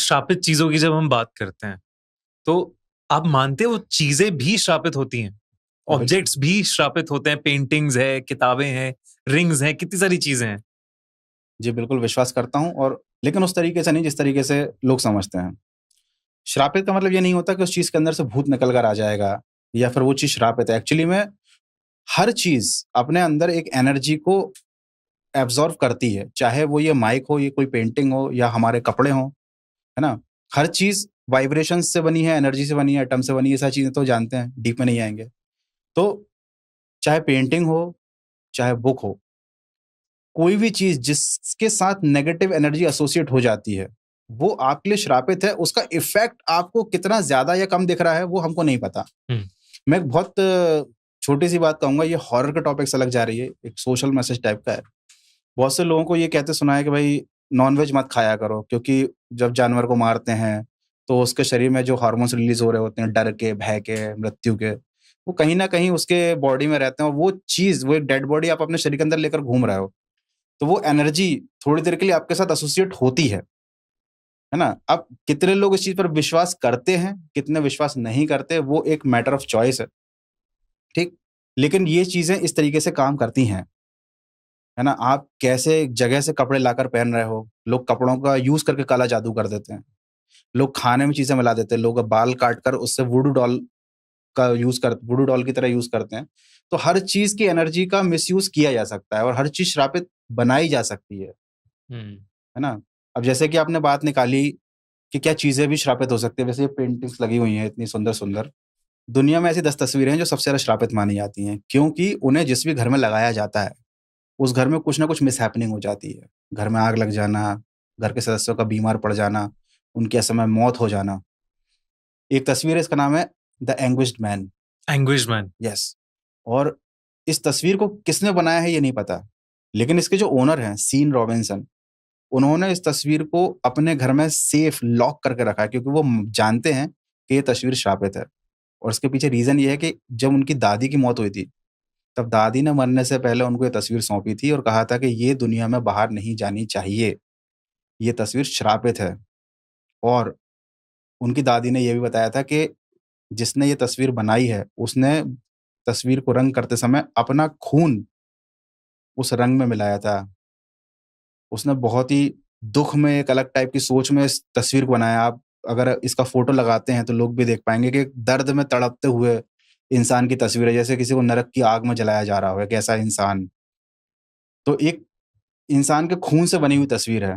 श्रापित चीजों की जब हम बात करते हैं, तो आप मानते हो चीजें भी श्रापित होती हैं? बिल्कुल। ऑब्जेक्ट्स भी श्रापित होते हैं, पेंटिंग्स है, किताबें हैं, रिंग्स हैं, कितनी सारी चीजें हैं। जी, बिल्कुल विश्वास करता हूँ, और लेकिन उस तरीके से नहीं जिस तरीके से लोग समझते हैं। श्रापित का मतलब ये नहीं होता कि उस चीज़ के अंदर से भूत निकल कर आ जाएगा या फिर वो चीज़ श्रापित है। एक्चुअली में हर चीज़ अपने अंदर एक एनर्जी को एब्ज़ॉर्ब करती है, चाहे वो ये माइक हो, ये कोई पेंटिंग हो या हमारे कपड़े हों, है ना? हर चीज़ वाइब्रेशंस से बनी है, एनर्जी से बनी है, एटम से बनी है, ये सारी चीज़ें तो जानते हैं, डीप में नहीं आएँगे। तो चाहे पेंटिंग हो, चाहे बुक हो, कोई भी चीज़ जिसके साथ नेगेटिव एनर्जी एसोसिएट हो जाती है, वो आपके लिए श्रापित है। उसका इफ़ेक्ट आपको कितना ज़्यादा या कम दिख रहा है, वो हमको नहीं पता। हुँ। मैं एक बहुत छोटी-सी बात कहूँगा, ये हॉरर के टॉपिक से अलग जा रही है, एक सोशल मैसेज टाइप का है। बहुत से लोगों को ये कहते सुना है कि भाई नॉन-वेज मत खाया करो, क्योंकि जब जानवर को मारते हैं, तो उसके शरीर में जो हार्मोन्स रिलीज़ हो रहे होते हैं, डर के, भय के, मृत्यु के, वो कहीं न कहीं उसके बॉडी में रहते हैं, और वो चीज़, वो एक डेड बॉडी आप अपने शरीर के अंदर लेकर घूम रहे हो। तो वो एनर्जी थोड़ी देर के लिए आपके साथ एसोसिएट होती है ना? अब कितने लोग इस चीज़ पर विश्वास करते हैं, कितने विश्वास नहीं करते, वो एक मैटर ऑफ चॉइस है, ठीक? लेकिन ये चीज़ें इस तरीके से काम करती हैं, है ना? आप कैसे एक जगह से कपड़े लाकर पहन रहे हो, लोग कपड़ों का यूज़ करके काला जादू कर देते हैं, लोग खाने में चीज़ें मिला देते हैं, लोग बाल काट कर उससे वुडू डॉल की तरह यूज़ करते हैं। तो हर चीज़ की एनर्जी का मिसयूज़ किया जा सकता है और हर चीज़ श्रापित बनाई जा सकती हुँ। है ना? अब जैसे कि आपने बात निकाली कि क्या चीज़ें भी श्रापित हो सकती हैं, वैसे ये पेंटिंग्स लगी हुई हैं इतनी सुंदर-सुंदर। दुनिया में ऐसी 10 तस्वीरें हैं जो सबसे ज़्यादा श्रापित मानी जाती हैं, क्योंकि उन्हें जिस भी घर में लगाया जाता है, उस घर में कुछ न कुछ मिसहैपनिंग हो जाती है। घर में आग लग जाना, घर के सदस्यों का बीमार पड़ जाना, उनकी असमय मौत हो जाना। एक तस्वीर है, इसका नाम है the anguished man. Anguish man. Yes. और इस तस्वीर को किसने बनाया है ये नहीं पता, लेकिन इसके जो ओनर हैं, सीन रॉबिन्सन, उन्होंने इस तस्वीर को अपने घर में सेफ लॉक करके रखा है, क्योंकि वो जानते हैं कि ये तस्वीर श्रापित है। और इसके पीछे रीज़न ये है कि जब उनकी दादी की मौत हुई थी, तब दादी ने मरने से पहले उनको ये तस्वीर सौंपी थी और कहा था कि ये दुनिया में बाहर नहीं जानी चाहिए, ये तस्वीर श्रापित है। और उनकी दादी ने ये भी बताया था कि जिसने ये तस्वीर बनाई है, उसने तस्वीर को रंग करते समय अपना खून उस रंग में मिलाया था। उसने बहुत ही दुःख में, एक अलग टाइप की सोच में इस तस्वीर को बनाया। आप अगर इसका फ़ोटो लगाते हैं, तो लोग भी देख पाएँगे कि एक दर्द में तड़पते हुए इंसान की तस्वीर है, जैसे किसी को नरक की आग में जलाया जा रहा हो, एक ऐसा इंसान। तो एक इंसान के खून से बनी हुई तस्वीर है।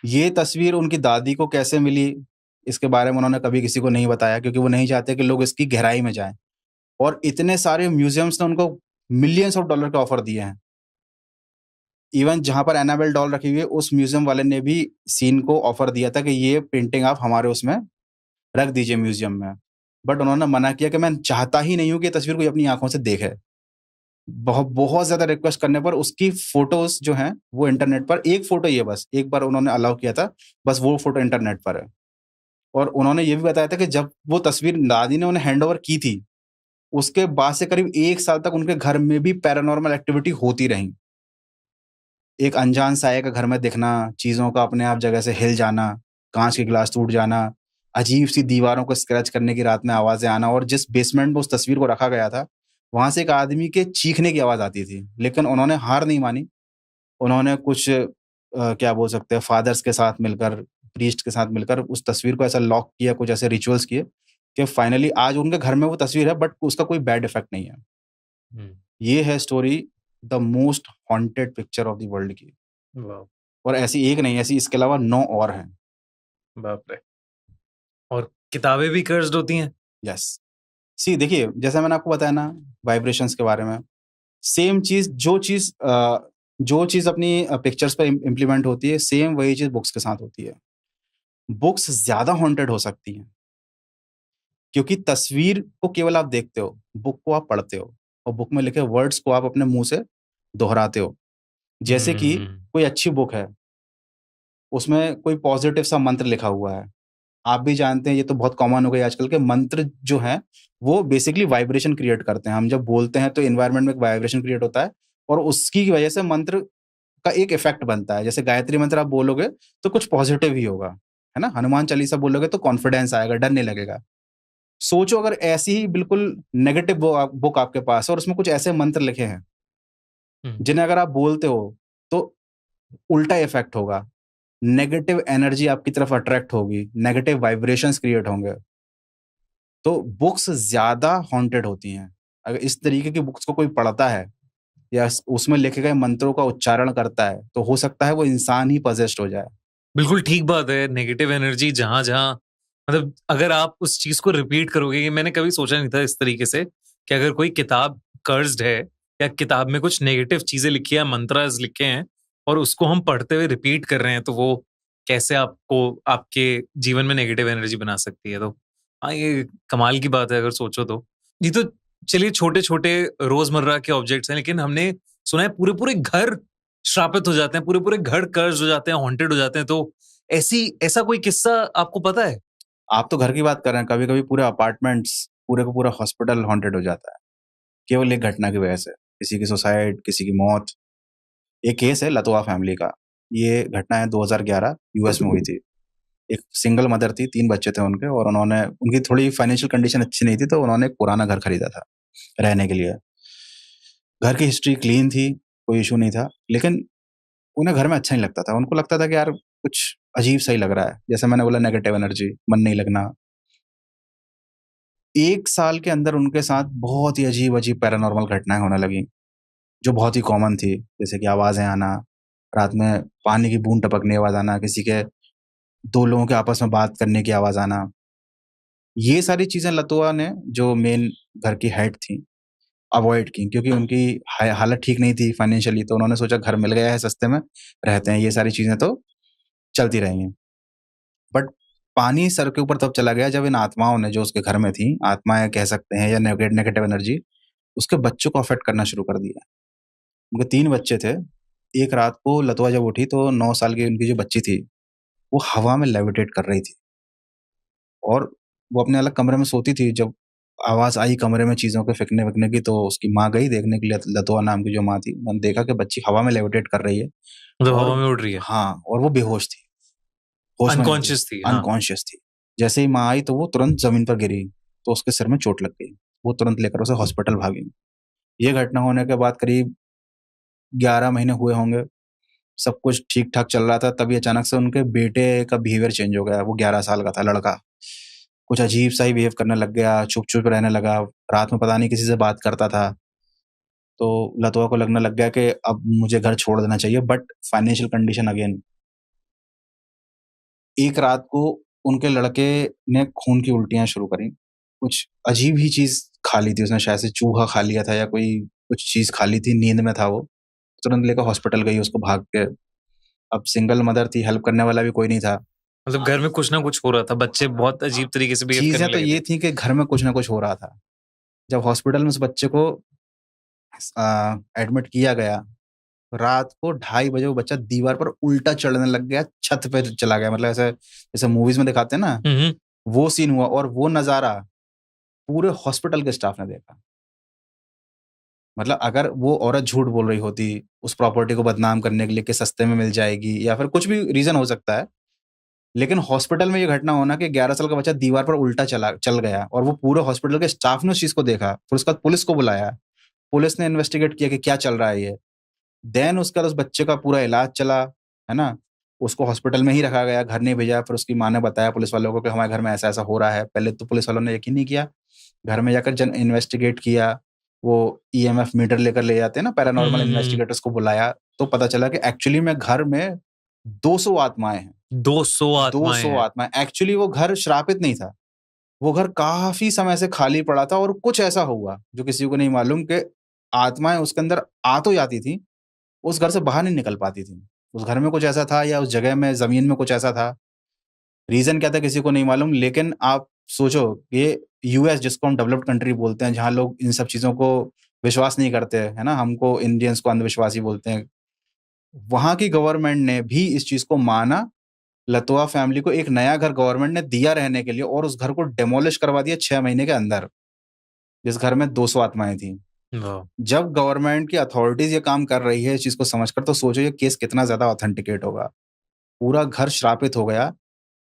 ये तस्वीर उनकी दादी को कैसे मिली, इसके बारे में उन्होंने कभी किसी को नहीं बताया, क्योंकि वो नहीं चाहते कि लोग इसकी गहराई में जाएँ। और इतने सारे म्यूज़ियम्स ने उनको मिलियंस ऑफ डॉलर के ऑफ़र दिए हैं। इवन जहाँ पर एनाबेल डॉल रखी हुई है, उस म्यूज़ियम वाले ने भी सीन को ऑफ़र दिया था कि ये पेंटिंग आप हमारे उसमें रख दीजिए म्यूज़ियम में। बट उन्होंने मना किया कि मैं चाहता ही नहीं हूँ कि ये तस्वीर कोई अपनी आँखों से देखे। बहुत ज़्यादा रिक्वेस्ट करने पर उसकी फ़ोटोज़ जो हैं, वो इंटरनेट पर, एक फ़ोटो ही है बस, एक बार उन्होंने अलाउ किया था, बस वो फ़ोटो इंटरनेट पर है। और उन्होंने ये भी बताया था कि जब वो तस्वीर दादी ने उन्हें हैंडओवर की थी, उसके बाद से करीब 1 साल तक उनके घर में भी पैरानॉर्मल एक्टिविटी होती रही। एक अनजान साये का घर में दिखना, चीज़ों का अपने आप जगह से हिल जाना, काँच के ग्लास टूट जाना, अजीब-सी दीवारों को स्क्रैच करने की रात में आवाज़ें आना, और जिस बेसमेंट में उस तस्वीर को रखा गया था, वहाँ से एक आदमी के चीखने की आवाज़ आती थी। लेकिन उन्होंने हार नहीं मानी। उन्होंने कुछ क्या बोल सकते हैं, फादर्स के साथ मिलकर, प्रीस्ट के साथ मिलकर उस तस्वीर को ऐसा लॉक किया, कुछ ऐसे रिचुअल्स किए कि फाइनली आज उनके घर में वो तस्वीर है, बट उसका कोई बैड इफ़ेक्ट नहीं है। हुँ। ये है story the most haunted picture of the world की। वाओ! और ऐसी एक नहीं, ऐसी इसके अलावा 9 और हैं। बाप रे! और किताबें भी कर्स्ड होती हैं? यस। सी देखिए, जैसा मैंने आपको बताया ना वाइब्रेशंस के बारे में, सेम चीज़, जो चीज़ अपनी पिक्चर्स पे इम्प्लीमेंट होती है, सेम वही चीज़ बुक्स के साथ होती है। बुक्स ज़्यादा हॉन्टेड हो सकती हैं, क्योंकि तस्वीर को केवल आप देखते हो, बुक को आप पढ़ते हो, और बुक में लिखे वर्ड्स को आप अपने मुँह से दोहराते हो। जैसे कि हुँ। कोई अच्छी बुक है, उसमें कोई पॉज़िटिव सा मंत्र लिखा हुआ है। आप भी जानते हैं, ये तो बहुत कॉमन हो गई आजकल के मंत्र जो हैं, वो बेसिकली वाइब्रेशन क्रिएट करते हैं। हम जब बोलते हैं तो एनवायरनमेंट में एक वाइब्रेशन क्रिएट होता है, और उसकी वजह से मंत्र का एक इफ़ेक्ट बनता है। जैसे गायत्री मंत्र आप बोलोगे तो कुछ पॉज़िटिव ही होगा। है ना, हनुमान चालीसा बोलोगे तो कॉन्फिडेंस आएगा, डर नहीं लगेगा। सोचो अगर ऐसी ही बिल्कुल नेगेटिव बुक आपके पास है और उसमें कुछ ऐसे मंत्र लिखे हैं जिन्हें अगर आप बोलते हो तो उल्टा इफेक्ट होगा, नेगेटिव एनर्जी आपकी तरफ अट्रैक्ट होगी, नेगेटिव वाइब्रेशंस क्रिएट होंगे। तो बुक्स ज्यादा हॉन्टेड होती हैं। अगर इस तरीके की बुक्स को कोई पढ़ता है या उसमें लिखे गए मंत्रों का उच्चारण करता है तो हो सकता है वो इंसान ही पजेस्ड हो जाए। बिल्कुल ठीक बात है। नेगेटिव एनर्जी जहाँ-जहाँ मतलब अगर आप उस चीज़ को रिपीट करोगे, ये मैंने कभी सोचा नहीं था इस तरीके से कि अगर कोई किताब कर्स्ड है या किताब में कुछ नेगेटिव चीज़ें लिखी है, मंत्रास लिखे हैं और उसको हम पढ़ते हुए रिपीट कर रहे हैं, तो वो कैसे आपको आपके जीवन में नेगेटिव एनर्जी बना सकती है। तो हाँ, ये कमाल की बात है अगर सोचो तो। ये तो चलिए छोटे-छोटे रोज़मर्रा के ऑब्जेक्ट्स हैं, लेकिन हमने सुना है पूरे-पूरे घर श्रापित हो जाते हैं, पूरे-पूरे घर कर्स्ड हो जाते हैं, हॉन्टेड हो जाते हैं। तो ऐसा कोई किस्सा आपको पता है? आप तो घर की बात कर रहे हैं, कभी-कभी पूरे अपार्टमेंट्स, पूरे का पूरा हॉस्पिटल हॉन्टेड हो जाता है, केवल एक घटना की वजह से। किसी की सुसाइड, किसी की मौत। एक केस है लतवा फैमिली का। ये घटना है 2011 यूएस में हुई थी। एक सिंगल मदर थी, 3 बच्चे थे उनके और उनकी थोड़ी फाइनेंशियल कंडीशन अच्छी नहीं थी, तो उन्होंने एक पुराना घर खरीदा था रहने के लिए। घर की हिस्ट्री क्लीन थी, कोई इश्यू नहीं था, लेकिन उन्हें घर में अच्छा नहीं लगता था। उनको लगता था कि यार कुछ अजीब-सा ही लग रहा है। जैसे मैंने बोला नेगेटिव एनर्जी, मन नहीं लगना। 1 साल के अंदर उनके साथ बहुत ही अजीब-अजीब पैरानॉर्मल घटनाएँ होने लगीं, जो बहुत ही कॉमन थी। जैसे कि आवाज़ें आना, रात में पानी की बूँद टपकने की आवाज़ आना, किसी के 2 लोगों के आपस में बात करने की आवाज़ आना। ये सारी चीज़ें लतुआ ने, जो मेन घर की हेड थीं, अवॉइड की, क्योंकि उनकी हालत ठीक नहीं थी फाइनेंशियली, तो उन्होंने सोचा घर मिल गया है सस्ते में, रहते हैं, ये सारी चीज़ें तो चलती रहेंगी। बट पानी सर के ऊपर तब चला गया जब इन आत्माओं ने, जो उसके घर में थी, आत्माएँ कह सकते हैं या नेगेटिव एनर्जी, उसके बच्चों को अफेक्ट करना शुरू कर दिया। उनके 3 बच्चे थे। एक रात को लतवा जब उठी तो 9 साल की उनकी जो बच्ची थी, वो हवा में लेविटेट कर रही थी और वो अपने अलग कमरे में सोती थी। जब आवाज़ आई कमरे में चीज़ों के फेंकने-वेंकने की, तो उसकी माँ गई देखने के लिए, लतवा नाम की जो माँ थी। उन्होंने देखा कि बच्ची हवा में लेविटेट कर रही है मतलब हवा और में उड़ रही है। हाँ, और वो बेहोश थी, होश में नहीं थी, अनकॉन्शियस थी, हाँ। अनकॉन्शियस थी। जैसे ही माँ आई तो वो तुरंत ज़मीन पर गिरी, तो उसके सिर में चोट लग गई। वो तुरंत लेकर उसे हॉस्पिटल भागी। ये घटना होने के बाद करीब 11 महीने हुए होंगे, सब कुछ ठीक-ठाक चल रहा था, तभी अचानक से उनके बेटे का बिहेवियर चेंज हो गया। वो 11 साल का था लड़का। कुछ अजीब-सा ही बिहेव करने लग गया, चुप-चुप रहने लगा, रात में पता नहीं किसी से बात करता था। तो लतवा को लगने लग गया कि अब मुझे घर छोड़ देना चाहिए, बट फाइनेंशियल कंडीशन अगेन। एक रात को उनके लड़के ने खून की उल्टियाँ शुरू करी। कुछ अजीब ही चीज़ खा ली थी उसने, शायद से चूहा खा लिया था या कोई कुछ चीज़ खा ली थी, नींद में था वो। तुरंत लेकर हॉस्पिटल गई उसको भाग के। अब सिंगल मदर थी, हेल्प करने वाला भी कोई नहीं था। मतलब घर में कुछ ना कुछ हो रहा था, बच्चे बहुत अजीब तरीके से बिहेव चीज़ें करने तो लगे ये थे। थी कि घर में कुछ ना कुछ हो रहा था। जब हॉस्पिटल में उस बच्चे को एडमिट किया गया, रात को 2:30 बजे वो बच्चा दीवार पर उल्टा चढ़ने लग गया, छत पे चला गया। मतलब ऐसे जैसे मूवीज़ में दिखाते हैं ना, हुँ, हुँ। वो सीन हुआ और वो नज़ारा पूरे हॉस्पिटल के स्टाफ ने देखा। मतलब अगर वो औरत झूठ बोल रही होती, उस प्रॉपर्टी को बदनाम करने के लिए कि सस्ते में मिल जाएगी या फिर कुछ भी रीज़न हो सकता है, लेकिन हॉस्पिटल में ये घटना होना कि 11 साल का बच्चा दीवार पर उल्टा चल गया और वो पूरे हॉस्पिटल के स्टाफ ने उस चीज़ को देखा। फिर उसके बाद पुलिस को बुलाया। पुलिस ने इन्वेस्टिगेट किया कि क्या चल रहा है ये। देन उसके बाद उस बच्चे का पूरा इलाज चला, है ना? उसको हॉस्पिटल में ही रखा गया, घर नहीं भेजा। फिर उसकी माँ ने बताया पुलिस वालों को कि हमारे घर में ऐसा-ऐसा हो रहा है। पहले तो पुलिस वालों ने यकीन नहीं किया। घर में जाकर जन इन्वेस्टिगेट किया। वो ईएमएफ मीटर लेकर ले जाते हैं ना, हुँ, पैरानॉर्मल हुँ, हुँ। इन्वेस्टिगेटर्स को बुलाया, तो पता चला कि एक्चुअली में घर में 200 आत्माएँ हैं। 200 आत्माएँ 200 हैं। आत्माएँ। एक्चुअली वो घर श्रापित नहीं था। वो घर काफ़ी समय से खाली पड़ा था और कुछ ऐसा हुआ, जो किसी को नहीं मालूम, कि आत्माएँ उसके अंदर आ तो जाती थी, उस घर से बाहर नहीं निकल पाती थी। उस घर में कुछ ऐसा था या उस जगह में, ज़मीन में कुछ ऐसा था। रीज़न क्या था किसी को नहीं मालूम, लेकिन आप सोचो, ये यूएस जिसको हम डेवलप्ड कंट्री बोलते हैं, जहाँ लोग इन सब चीज़ों को विश्वास नहीं करते, है ना? हमको इंडियंस को अंधविश्वासी बोलते हैं। वहाँ की गवर्नमेंट ने भी इस चीज़ को माना। लतवा फैमिली को एक नया घर गवर्नमेंट ने दिया रहने के लिए और उस घर को डिमोलिश करवा दिया 6 महीने के अंदर, जिस घर में 200 आत्माएँ थीं। वाह! जब गवर्नमेंट की अथॉरिटीज़ ये काम कर रही है इस चीज़ को समझकर, तो सोचो ये केस कितना ज़्यादा ऑथेंटिकेट होगा। पूरा घर श्रापित हो गया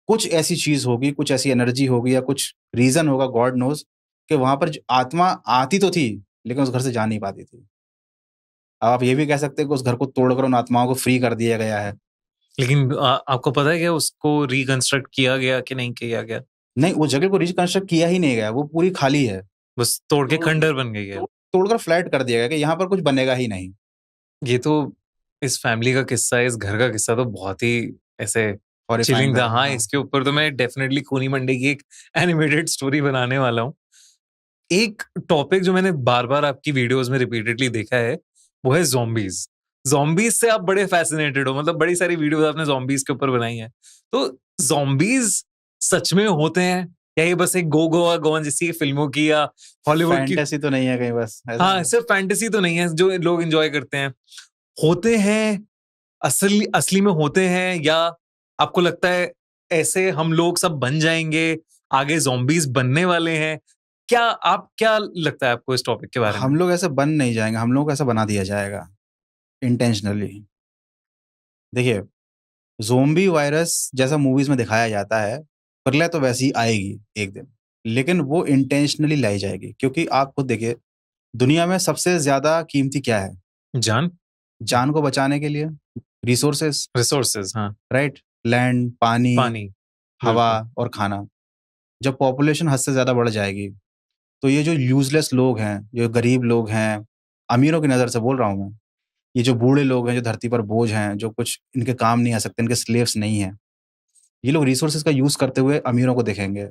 कुछ ऐसी चीज होगी, कुछ ऐसी एनर्जी होगी या कुछ रीजन होगा, गॉड नोज, कि वहां पर आत्मा आती तो थी लेकिन उस घर से जा नहीं पाती थी। अब आप ये भी कह सकते हैं कि उस घर को तोड़कर उन आत्माओं को फ्री कर दिया गया है। लेकिन आपको पता है क्या उसको रिकंस्ट्रक्ट किया गया कि नहीं किया गया? नहीं, वो जगह को रिकंस्ट्रक्ट किया ही नहीं गया, वो पूरी खाली है। बस तोड़ के खंडर बन गई है। तोड़कर फ्लैट कर दिया गया कि यहाँ पर कुछ बनेगा ही नहीं। ये तो इस फैमिली का किस्सा, इस घर का किस्सा तो बहुत ही ऐसे Horrifying चिलिंग था। था, हाँ, हाँ। इसके ऊपर तो मैं डेफिनेटली खूनी मंडी की एक एनिमेटेड स्टोरी बनाने वाला हूँ। एक टॉपिक जो मैंने बार बार आपकी वीडियोस में रिपीटेडली देखा है वो है zombies। zombies से आप बड़े फैसिनेटेड हो, मतलब बड़ी सारी वीडियोस आपने zombies के ऊपर बनाई हैं। तो zombies सच में होते हैं या ये बस एक गो गोवा गॉन जैसी फिल्मों की या हॉलीवुड की? फैंटेसी तो नहीं है कहीं बस, ऐसा हाँ, नहीं। सिर्फ फैंटेसी तो नहीं है जो लोग एंजॉय करते हैं। होते हैं, असली असली में होते हैं, या आपको लगता है ऐसे हम लोग सब बन जाएंगे, आगे zombies बनने वाले हैं? क्या लगता है आपको इस टॉपिक के बारे में? हम लोग ऐसे बन नहीं जाएंगे, हम लोग को ऐसा बना दिया जाएगा इंटेंशनली। देखिए, ज़ोंबी वायरस जैसा मूवीज में दिखाया जाता है, प्रलय तो वैसी ही आएगी एक दिन, लेकिन वो इंटेंशनली लाई जाएगी। क्योंकि आप खुद देखिए, दुनिया में सबसे ज्यादा कीमती क्या है? जान जान को बचाने के लिए रिसोर्सेस, रिसोर्सेज, हाँ, राइट? लैंड, पानी, पानी, हवा बिल्कुल। और खाना। जब पॉपुलेशन हद से ज्यादा बढ़ जाएगी तो ये जो यूजलेस लोग हैं, जो गरीब लोग हैं, अमीरों की नज़र से बोल रहा हूँ मैं, ये जो बूढ़े लोग हैं, जो धरती पर बोझ हैं, जो कुछ इनके काम नहीं आ सकते, इनके स्लेव्स नहीं हैं, ये लोग रिसोर्सेज का यूज करते हुए अमीरों को देखेंगे